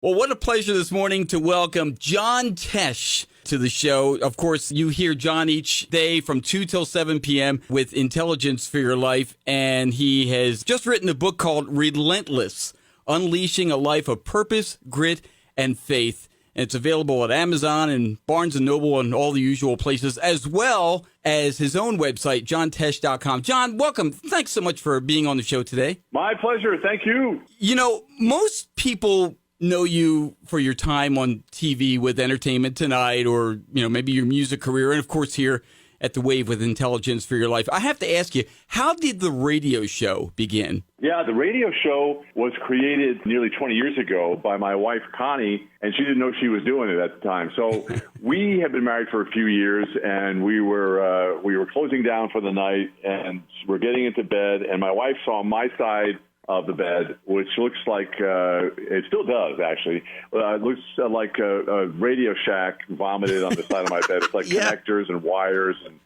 Well, what a pleasure this morning to welcome John Tesh to the show. Of course, you hear John each day from 2 till 7 p.m. with Intelligence for Your Life, and he has just written a book called Relentless, Unleashing a Life of Purpose, Grit, and Faith. And it's available at Amazon and Barnes & Noble and all the usual places, as well as his own website, johntesh.com. John, welcome. Thanks so much for being on the show today. My pleasure. Thank you. You know, most people know you for your time on TV with Entertainment Tonight or, maybe your music career. And, of course, here at The Wave with Intelligence for Your Life. I have to ask you, how did the radio show begin? Yeah, the radio show was created nearly 20 years ago by my wife, Connie, and she didn't know she was doing it at the time. So we had been married for a few years, and we were closing down for the night, and we're getting into bed, and my wife saw my side of the bed, which looks like, it still does, actually. It looks like a Radio Shack vomited on the side of my bed. It's like connectors and wires and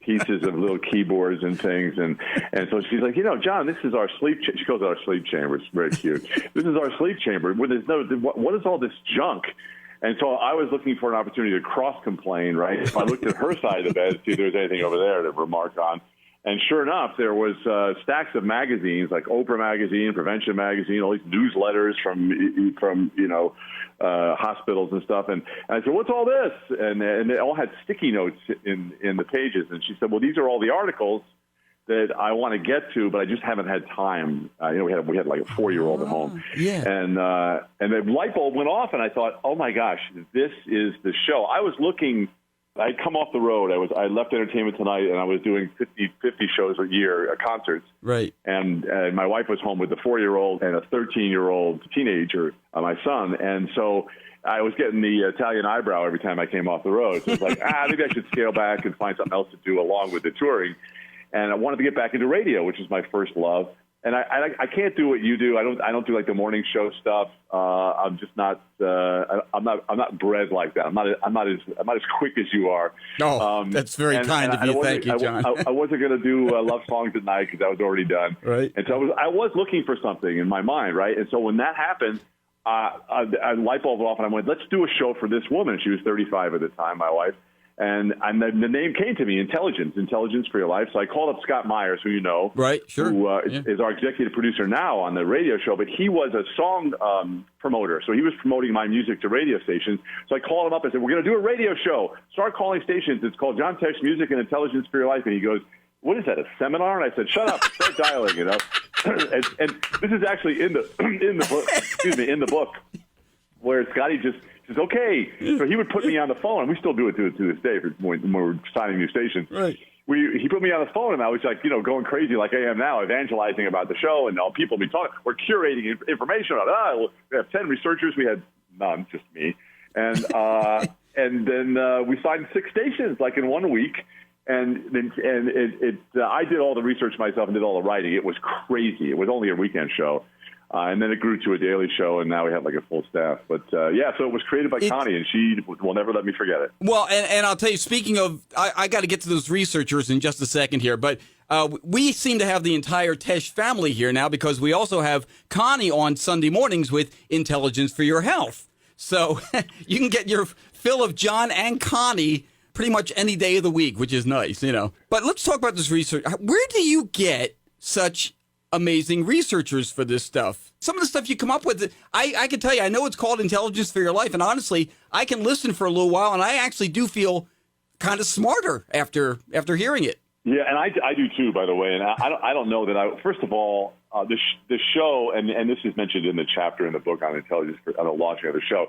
pieces of little keyboards and things. And so she's like, John, this is our sleep chamber. She calls it our sleep chamber. It's very cute. This is our sleep chamber. Where there's what is all this junk? And so I was looking for an opportunity to cross-complain, right? If I looked at her side of the bed, see if there was anything over there to remark on. And sure enough, there was stacks of magazines like Oprah Magazine, Prevention Magazine, all these newsletters from hospitals and stuff. And I said, "What's all this?" And they all had sticky notes in the pages. And she said, "Well, these are all the articles that I want to get to, but I just haven't had time." We had like a 4-year-old at home. And the light bulb went off, and I thought, "Oh my gosh, this is the show." I was looking. I'd come off the road. I left Entertainment Tonight, and I was doing 50 shows a year, concerts. Right. And my wife was home with a 4-year-old and a 13-year-old teenager, my son. And so I was getting the Italian eyebrow every time I came off the road. So it's like, maybe I should scale back and find something else to do along with the touring. And I wanted to get back into radio, which is my first love. And I can't do what you do. I don't do like the morning show stuff. I'm just not. I'm not bred like that. I'm not as quick as you are. No, that's very kind of you. Thank you, John. I wasn't going to do love songs at night because that was already done. Right. And so I was looking for something in my mind, right? And so when that happened, a light bulb went off, and I went, "Let's do a show for this woman." She was 35 at the time, my wife. And the name came to me, Intelligence for Your Life. So I called up Scott Myers, who you know, right? Sure, who is our executive producer now on the radio show. But he was a song promoter, so he was promoting my music to radio stations. So I called him up and said, "We're going to do a radio show. Start calling stations. It's called John Tesh Music and Intelligence for Your Life." And he goes, "What is that? A seminar?" And I said, "Shut up, start dialing." And this is actually in the book. Excuse me, in the book where Scotty just says, "Okay." So he would put me on the phone, and we still do it to this day when we're signing new stations. Right. He put me on the phone, and I was like, going crazy like I am now, evangelizing about the show, and all people be talking. We're curating information about it. We have 10 researchers. We had none, just me. And and then we signed 6 stations like in 1 week. And I did all the research myself and did all the writing. It was crazy. It was only a weekend show. And then it grew to a daily show, and now we have like a full staff. But, so it was created by Connie, and she will never let me forget it. Well, and I'll tell you, speaking of, I got to get to those researchers in just a second here, but we seem to have the entire Tesh family here now because we also have Connie on Sunday mornings with Intelligence for Your Health. So you can get your fill of John and Connie pretty much any day of the week, which is nice, But let's talk about this research. Where do you get such amazing researchers for this stuff? Some of the stuff you come up with, I can tell you, I know it's called Intelligence for Your Life, and honestly, I can listen for a little while, and I actually do feel kind of smarter after hearing it. Yeah, and I do too, by the way. And I don't know that first of all, the show, and this is mentioned in the chapter in the book on intelligence, on the launching of the show,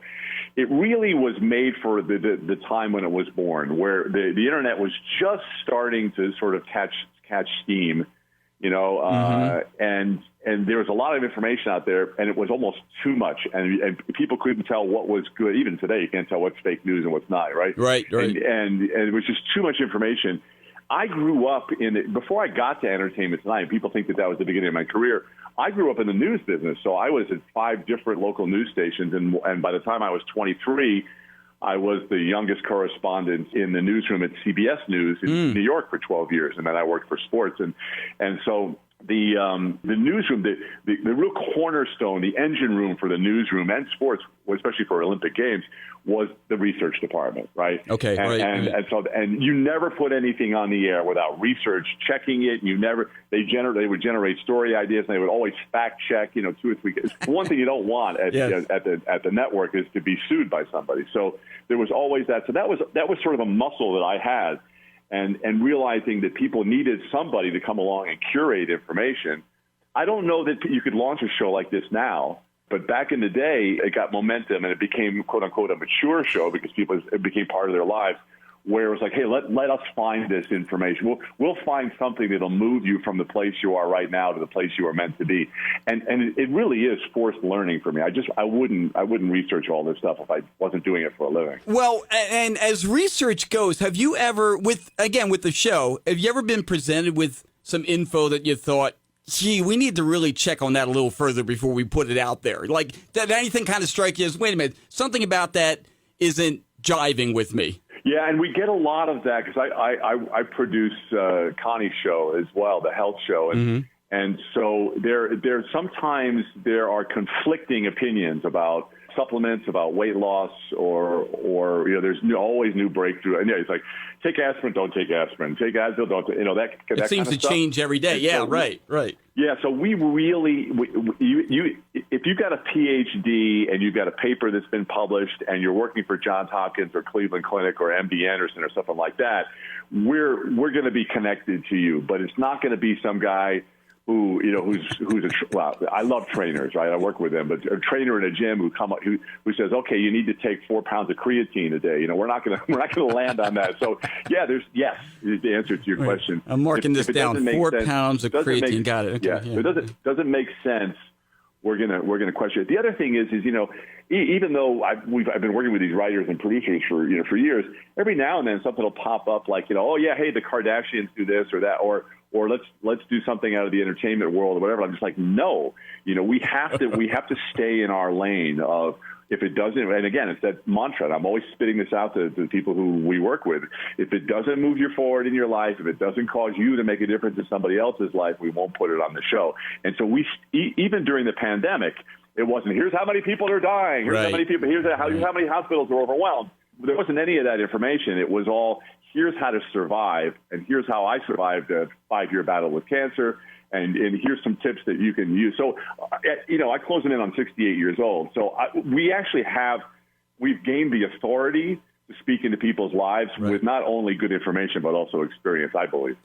it really was made for the time when it was born, where the internet was just starting to sort of catch steam. And there was a lot of information out there, and it was almost too much, and people couldn't tell what was good. Even today, you can't tell what's fake news and what's not, right? Right. And it was just too much information. I grew up before I got to Entertainment Tonight. People think that was the beginning of my career. I grew up in the news business, so I was at 5 different local news stations, and by the time I was 23, I was the youngest correspondent in the newsroom at CBS News in New York for 12 years, and then I worked for sports. And so the newsroom, the real cornerstone, the engine room for the newsroom and sports, especially for Olympic Games, was the research department, right? Okay, and you never put anything on the air without research checking it. They would generate story ideas, and they would always fact check, 2 or 3. One thing you don't want at the network is to be sued by somebody. So there was always that. So that was sort of a muscle that I had. And realizing that people needed somebody to come along and curate information. I don't know that you could launch a show like this now, but back in the day, it got momentum and it became, quote unquote, a mature show because it became part of their lives, where it was like, hey, let us find this information. We'll find something that'll move you from the place you are right now to the place you are meant to be. And it really is forced learning for me. I wouldn't research all this stuff if I wasn't doing it for a living. Well, and as research goes, have you ever, with the show, have you ever been presented with some info that you thought, gee, we need to really check on that a little further before we put it out there? Like, did anything kind of strike you as, wait a minute, something about that isn't jiving with me? Yeah, and we get a lot of that because I produce Connie's show as well, the health show, and so there sometimes there are conflicting opinions about supplements, about weight loss, or there's always new breakthrough. And it's like, take aspirin, don't take aspirin, take Advil, don't. That it seems to change every day. Yeah, right. Yeah, so we really, if you've got a PhD and you've got a paper that's been published and you're working for Johns Hopkins or Cleveland Clinic or MD Anderson or something like that, we're going to be connected to you. But it's not going to be some guy who I love trainers, right? I work with them, but a trainer in a gym who says, okay, you need to take 4 pounds of creatine a day. We're not going to land on that. So yeah, yes is the answer to your question. I'm marking this down. 4 pounds of creatine. Got it. Okay, yeah. If it doesn't make sense, we're gonna question it. The other thing is even though I've been working with these writers and producers for years, every now and then something will pop up like oh yeah, hey, the Kardashians do this or that, or let's do something out of the entertainment world or whatever. I'm just like, no, we have to stay in our lane of, if it doesn't, and again, it's that mantra, and I'm always spitting this out to the people who we work with. If it doesn't move you forward in your life, if it doesn't cause you to make a difference in somebody else's life, we won't put it on the show. And so even during the pandemic, it wasn't, here's how many people are dying, here's how many people, here's how many hospitals are overwhelmed. There wasn't any of that information. It was all, here's how to survive, and here's how I survived a 5-year battle with cancer, and here's some tips that you can use. So, I close in on 68 years old. So we've gained the authority to speak into people's lives with not only good information, but also experience, I believe.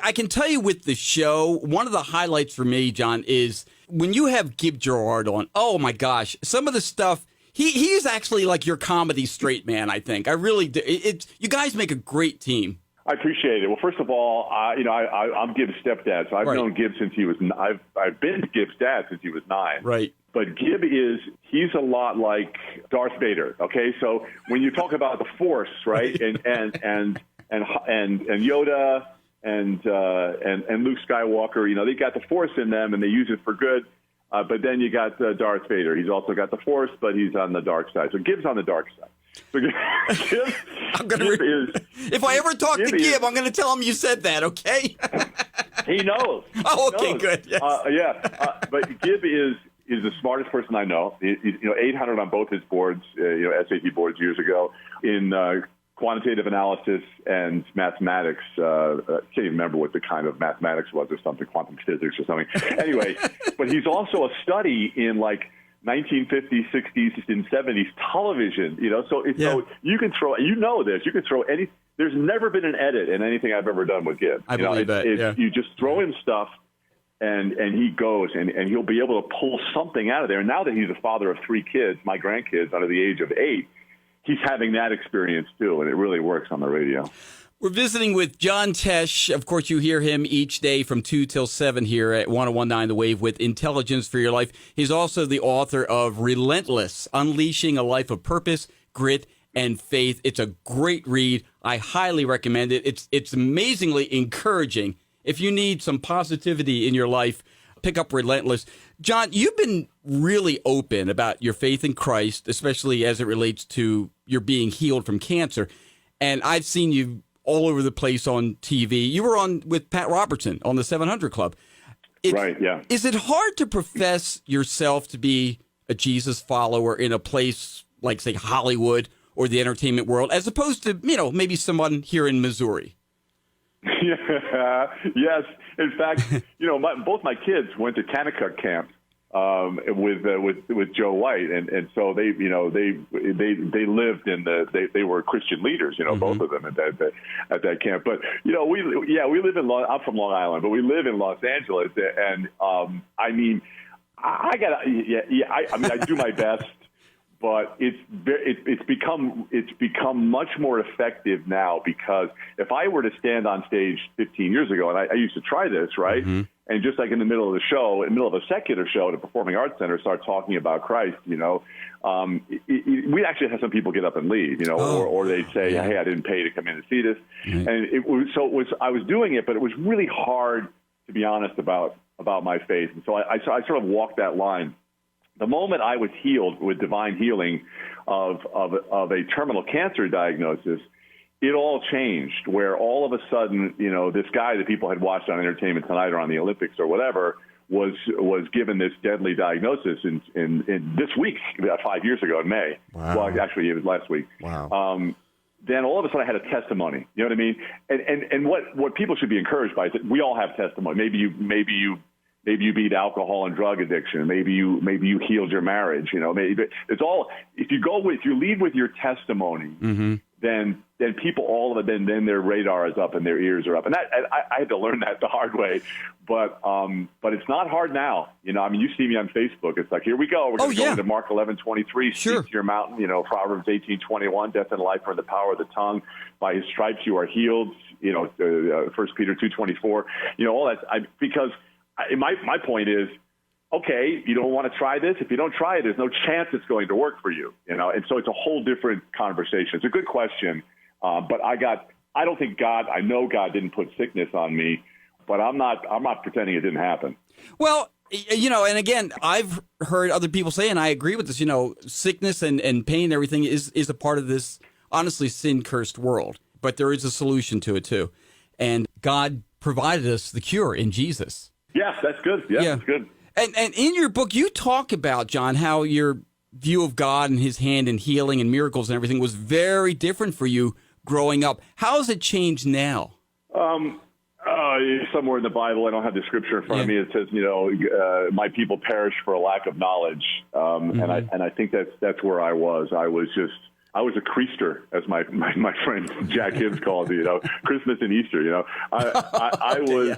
I can tell you with the show, one of the highlights for me, John, is when you have Gib Gerard on, oh my gosh, some of the stuff, he's actually like your comedy straight man, I think. I really do. You guys make a great team. I appreciate it. Well, first of all, I'm Gib's stepdad, so I've known Gib since he was. I've been Gib's dad since he was 9. Right. But Gib he's a lot like Darth Vader. Okay, so when you talk about the Force, right, and Yoda and Luke Skywalker, they got the Force in them and they use it for good. But then you got Darth Vader. He's also got the Force, but he's on the dark side. So Gib's on the dark side. So if I ever talk to Gib, I'm going to tell him you said that, okay? He knows. Oh, okay, good. Yes. But Gib is the smartest person I know. 800 on both his boards, SAT boards years ago, in quantitative analysis and mathematics. I can't even remember what the kind of mathematics was, or something, quantum physics or something. Anyway, but he's also a study in 1950s, 60s, and 70s television, so you can throw, this, you can throw any, there's never been an edit in anything I've ever done with Gib. I believe that. You just throw him stuff and he goes and he'll be able to pull something out of there. And now that he's a father of 3 kids, my grandkids under the age of 8, he's having that experience too. And it really works on the radio. We're visiting with John Tesh. Of course, you hear him each day from 2 till 7 here at 101.9 The Wave with Intelligence for Your Life. He's also the author of Relentless, Unleashing a Life of Purpose, Grit, and Faith. It's a great read. I highly recommend it. It's amazingly encouraging. If you need some positivity in your life, pick up Relentless. John, you've been really open about your faith in Christ, especially as it relates to your being healed from cancer. And I've seen you all over the place on TV. You were on with Pat Robertson on the 700 Club. Right, yeah. Is it hard to profess yourself to be a Jesus follower in a place like, say, Hollywood or the entertainment world, as opposed to, maybe someone here in Missouri? Yeah, yes. In fact, both my kids went to Kanakuk camp with Joe White, and so they lived in they were Christian leaders, both of them at that camp. But we live in I'm from Long Island, but we live in Los Angeles, and I do my best. But it's become much more effective now, because if I were to stand on stage 15 years ago, and I used to try this, right, and just like in the middle of the show, in the middle of a secular show at a performing arts center, start talking about Christ, we actually have some people get up and leave, or they'd say, hey, I didn't pay to come in to see this, and I was doing it, but it was really hard to be honest about my faith, and so I sort of walked that line. The moment I was healed with divine healing of a terminal cancer diagnosis, it all changed, where all of a sudden, this guy that people had watched on Entertainment Tonight or on the Olympics or whatever was given this deadly diagnosis in this week, about 5 years ago in May. Wow. Well, actually, it was last week. Wow. Then all of a sudden I had a testimony. You know what I mean? And what people should be encouraged by is that we all have testimony. Maybe you beat alcohol and drug addiction. Maybe you healed your marriage. Maybe it's all. If you lead with your testimony, then people then their radar is up and their ears are up. And I had to learn that the hard way, but it's not hard now. You see me on Facebook. It's like, here we go. We're going to go into Mark 11:23. Sure. Speak to your mountain. Proverbs 18:21. Death and life are in the power of the tongue. By his stripes you are healed. 1 Peter 2:24. All that. Because. My point is, okay, you don't want to try this. If you don't try it, there's no chance it's going to work for you. And so it's a whole different conversation. It's a good question, but I don't think I know God didn't put sickness on me, but I'm not pretending it didn't happen. Well, and again, I've heard other people say, and I agree with this. Sickness and pain and everything is a part of this honestly sin-cursed world, but there is a solution to it too, and God provided us the cure in Jesus. Yes, that's good. Yeah, that's good. And in your book, you talk about, John, how your view of God and his hand in healing and miracles and everything was very different for you growing up. How has it changed now? Somewhere in the Bible, I don't have the scripture in front of me. It says, my people perish for a lack of knowledge. And I think that's where I was. I was a creaster, as my friend Jack Hibbs called it, Christmas and Easter, I was,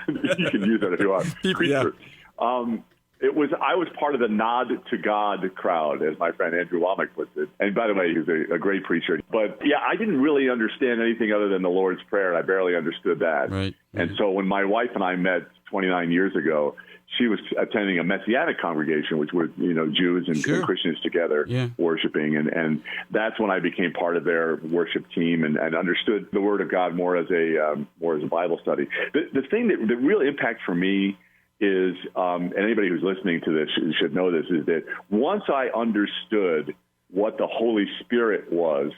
you can use that if you want, creaster. I was part of the nod to God crowd, as my friend Andrew Womack puts it. And by the way, he's a great preacher. But I didn't really understand anything other than the Lord's Prayer. I barely understood that. Right. And so when my wife and I met 29 years ago, she was attending a Messianic congregation, which were, Jews and Christians together worshiping. And that's when I became part of their worship team and understood the Word of God more as a Bible study. The thing that really impacts for me is, and anybody who's listening to this should know this, is that once I understood what the Holy Spirit was,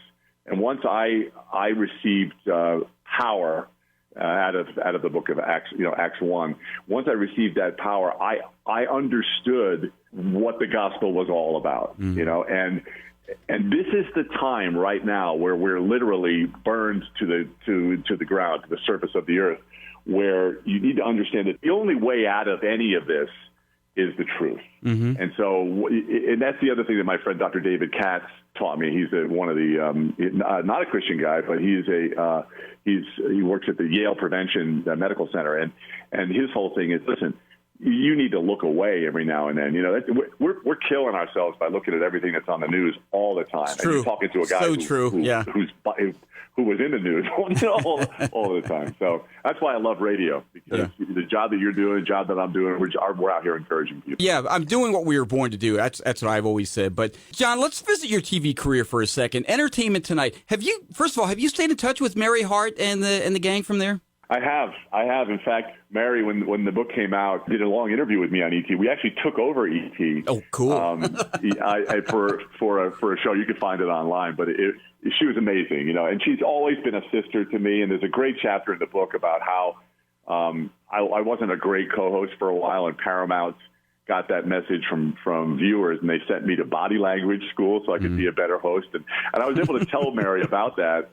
and once I received power out of the book of Acts, Acts 1. Once I received that power, I understood what the gospel was all about, and this is the time right now where we're literally burned to the ground, to the surface of the earth, where you need to understand that the only way out of any of this is the truth. And so, and that's the other thing that my friend Dr. David Katz taught me. He's one of the not a Christian guy, but he works at the Yale Prevention Medical Center, and his whole thing is, listen, you need to look away every now and then. We're killing ourselves by looking at everything that's on the news all the time. It's true. And you're talking to a guy who was in the news all the time. So that's why I love radio, because the job that you're doing, the job that I'm doing, we're out here encouraging people. Yeah, I'm doing what we were born to do. That's what I've always said. But John, let's visit your TV career for a second. Entertainment Tonight. First of all, have you stayed in touch with Mary Hart and the gang from there? I have. In fact, Mary, when the book came out, did a long interview with me on ET. We actually took over ET. Oh, cool. For a show. You can find it online, but she was amazing, and she's always been a sister to me. And there's a great chapter in the book about how I wasn't a great co-host for a while, and Paramount got that message from viewers, and they sent me to body language school so I could be a better host. And I was able to tell Mary about that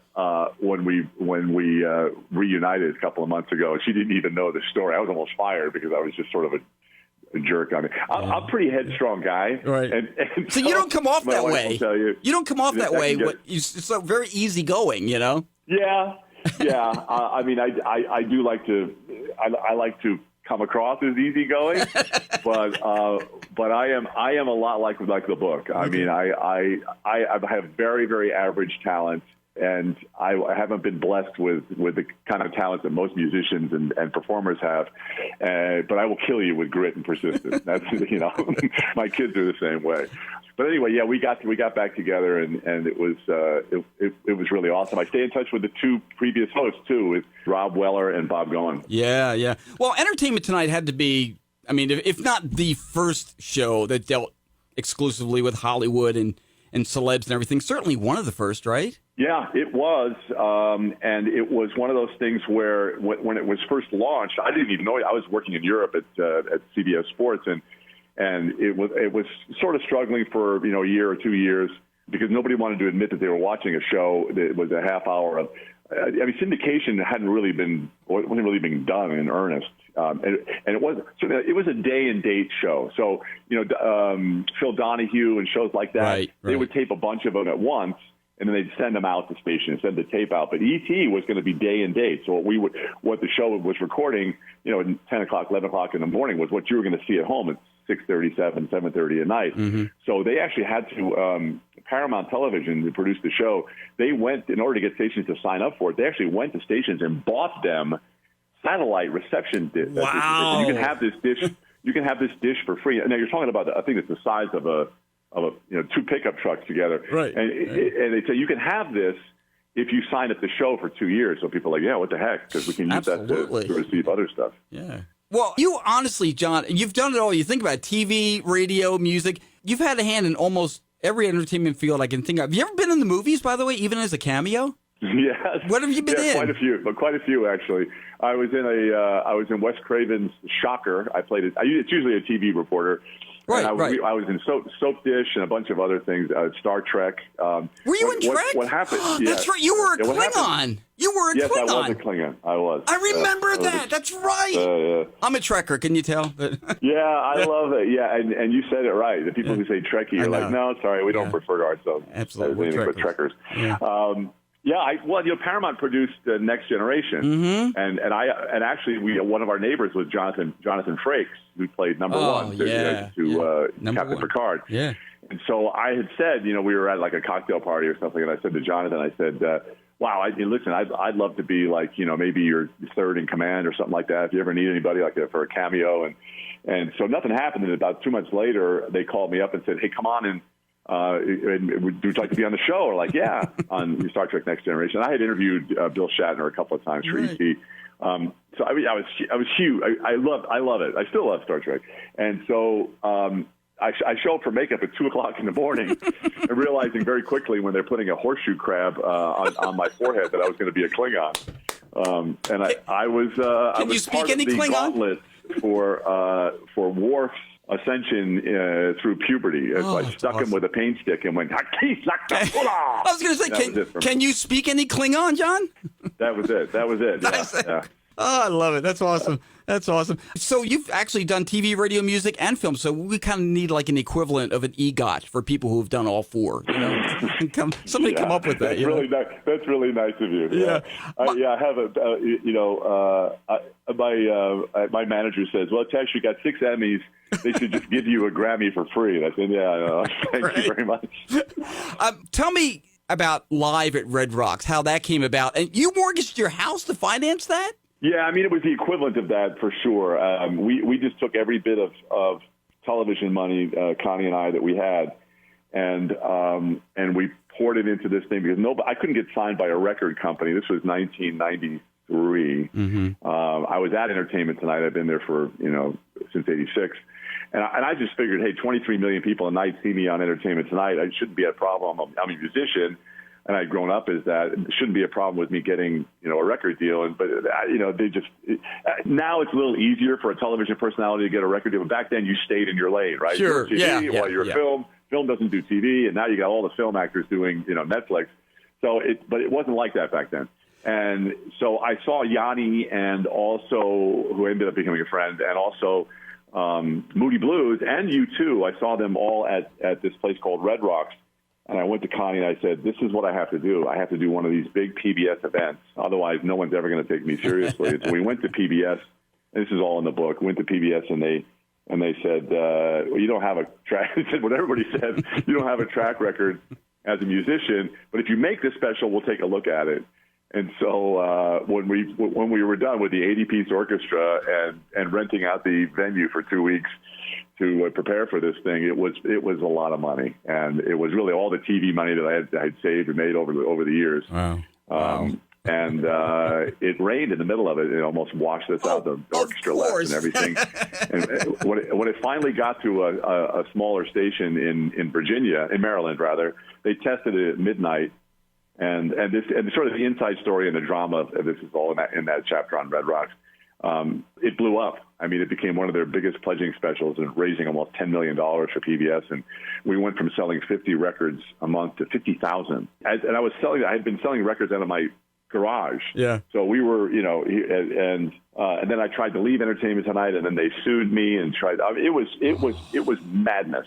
when we reunited a couple of months ago. She didn't even know the story. I was almost fired because I was just sort of a jerk on it. I'm a pretty headstrong guy. Right. And so you don't come off that way. You don't come off that way. It's so very easygoing, you know? Yeah. I mean, I do like to, I like to come across as easygoing, but I am a lot like the book. I mean, I have very, very average talent, and I haven't been blessed with the kind of talent that most musicians and performers have. But I will kill you with grit and persistence. That's, you know, my kids are the same way. But anyway, yeah, we got back together, and it was really awesome. I stay in touch with the two previous hosts too, with Rob Weller and Bob Goen. Yeah. Well, Entertainment Tonight had to be, I mean, if not the first show that dealt exclusively with Hollywood and celebs and everything, certainly one of the first, right? Yeah, it was, and it was one of those things where when it was first launched, I didn't even know it. I was working in Europe at CBS Sports, and it was sort of struggling for a year or 2 years because nobody wanted to admit that they were watching a show that was a half hour of. I mean, syndication wasn't really being done in earnest, and it was a day and date show. So Phil Donahue and shows like that, right. They would tape a bunch of them at once, and then they'd send them out to stations, send the tape out. But ET was going to be day and date. So what the show was recording, at 10 o'clock, 11 o'clock in the morning was what you were going to see at home at 6:30, 7:30 at night. Mm-hmm. So they actually had to, Paramount Television, to produce the show, they went, in order to get stations to sign up for it, they actually went to stations and bought them satellite reception dishes. Wow. You can have this dish for free. Now you're talking about, I think it's the size of two pickup trucks together. Right. And they say you can have this if you sign up the show for 2 years. So people are like, yeah, what the heck? Because we can use that to receive other stuff. Yeah. Well, you honestly, John, you've done it all. You think about TV, radio, music. You've had a hand in almost every entertainment field I can think of. Have you ever been in the movies, by the way, even as a cameo? Yes. What have you been in? Quite a few actually. I was in Wes Craven's Shocker. I played it. It's usually a TV reporter. Right, right. I was in Soap Dish and a bunch of other things. Star Trek. Were you in Trek? What happened? That's right. You were a Klingon. You were a Klingon. Yes, I was a Klingon. I was. I remember that. That's right. I'm a Trekker. Can you tell? Yeah, I love it. Yeah, and you said it right. The people who say Trekkie are like, no, sorry, we don't refer to ourselves as anything but Trekkers. Yeah. Paramount produced Next Generation, and actually one of our neighbors was Jonathan Frakes, who played number one to Captain Picard. Yeah. And so I had said, we were at like a cocktail party or something, and I said to Jonathan, I said, wow, listen, I'd love to be like, maybe your third in command or something like that. If you ever need anybody like that for a cameo, and so nothing happened. And about 2 months later, they called me up and said, hey, come on and would you like to be on the show? Or like, yeah, on Star Trek Next Generation. I had interviewed Bill Shatner a couple of times for ET. So I was huge. I love it. I still love Star Trek. And so I show up for makeup at 2 o'clock in the morning and realizing very quickly when they're putting a horseshoe crab on my forehead that I was going to be a Klingon. And I was Can you speak any Klingon? Gauntlet for Worf's ascension through puberty. I stuck him with a paint stick and went, I was going to say, can you speak any Klingon, John? That was it. Yeah. Oh, I love it. That's awesome. So you've actually done TV, radio, music, and film. So we kind of need like an equivalent of an EGOT for people who've done all four. Come up with that. That's really nice of you. Yeah. I have my manager says, well, Tesh, you got 6 Emmys. They should just give you a Grammy for free. And I said, yeah, thank you very much. Tell me about Live at Red Rocks, how that came about. And you mortgaged your house to finance that? Yeah, I mean, it was the equivalent of that for sure. We just took every bit of television money, Connie and I, that we had, and we poured it into this thing because I couldn't get signed by a record company. This was 1993. Mm-hmm. I was at Entertainment Tonight. I've been there for since '86, and I just figured, hey, 23 million people a night see me on Entertainment Tonight. I shouldn't be a problem. I'm a musician. and I'd grown up is that it shouldn't be a problem with me getting, a record deal. But they just now it's a little easier for a television personality to get a record deal. But back then, you stayed in your lane, right? Sure. You're TV, while you're film. Film doesn't do TV, and now you got all the film actors doing, Netflix. But it wasn't like that back then. And so I saw Yanni, and also who ended up becoming a friend, and also Moody Blues, and U2. I saw them all at this place called Red Rocks. And I went to Connie and I said, this is what I have to do. I have to do one of these big PBS events. Otherwise, no one's ever going to take me seriously. And so we went to PBS. This is all in the book. Went to PBS and they said, well, you don't have a track. They said what everybody says. You don't have a track record as a musician. But if you make this special, we'll take a look at it. And so when we were done with the 80-piece orchestra and renting out the venue for 2 weeks to prepare for this thing, it was a lot of money, and it was really all the TV money that I had saved and made over the years. Wow. And it rained in the middle of it. It almost washed us out. The orchestra left and everything. And when it finally got to a smaller station in Virginia, in Maryland rather, they tested it at midnight. And sort of the inside story and the drama of this is all in that chapter on Red Rocks. It blew up. I mean, it became one of their biggest pledging specials and raising almost $10 million for PBS. And we went from selling 50 records a month to 50,000. I had been selling records out of my garage. Yeah. So we were, and then I tried to leave Entertainment Tonight, and then they sued me and tried. It was madness.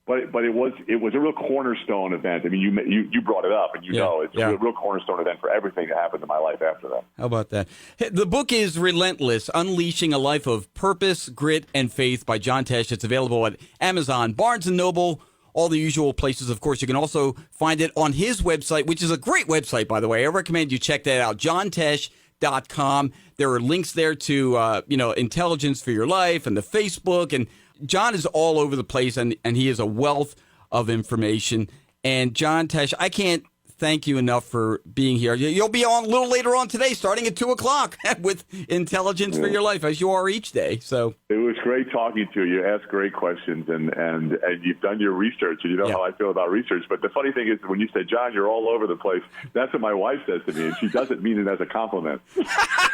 But it was a real cornerstone event. I mean, you brought it up, and it's a real cornerstone event for everything that happened in my life after that. How about that? The book is Relentless: Unleashing a Life of Purpose, Grit, and Faith by John Tesh. It's available at Amazon, Barnes & Noble, all the usual places. Of course, you can also find it on his website, which is a great website, by the way. I recommend you check that out, johntesh.com. There are links there to, Intelligence for Your Life and the Facebook, and John is all over the place, and he is a wealth of information. And John Tesh, I can't thank you enough for being here. You'll be on a little later on today, starting at 2 o'clock with Intelligence for Your Life, as you are each day. So it was great talking to you. You asked great questions, and you've done your research, and you know how I feel about research. But the funny thing is, when you say, John, you're all over the place, that's what my wife says to me, and she doesn't mean it as a compliment.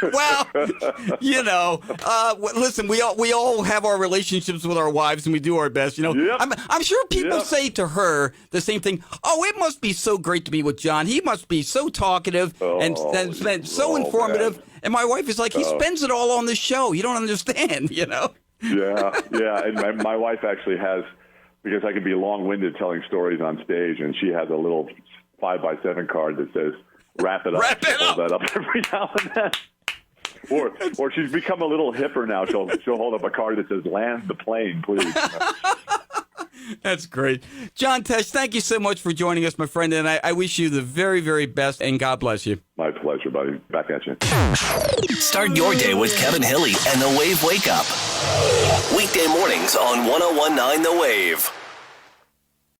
Well, listen, we all have our relationships with our wives, and we do our best. Yep. I'm sure people say to her the same thing. Oh, it must be so great to be with John. He must be so talkative and so informative. Man. And my wife is like, he spends it all on the show. You don't understand, Yeah. And my wife actually has, because I can be long-winded telling stories on stage, and she has a little 5x7 card that says, wrap it up. Hold that up every now and then. Or she's become a little hipper now. She'll hold up a card that says, land the plane, please. That's great. John Tesh, thank you so much for joining us, my friend, and I wish you the very, very best, and God bless you. My pleasure, buddy. Back at you. Start your day with Kevin Hilly and the Wave Wake Up. Weekday mornings on 101.9 The Wave.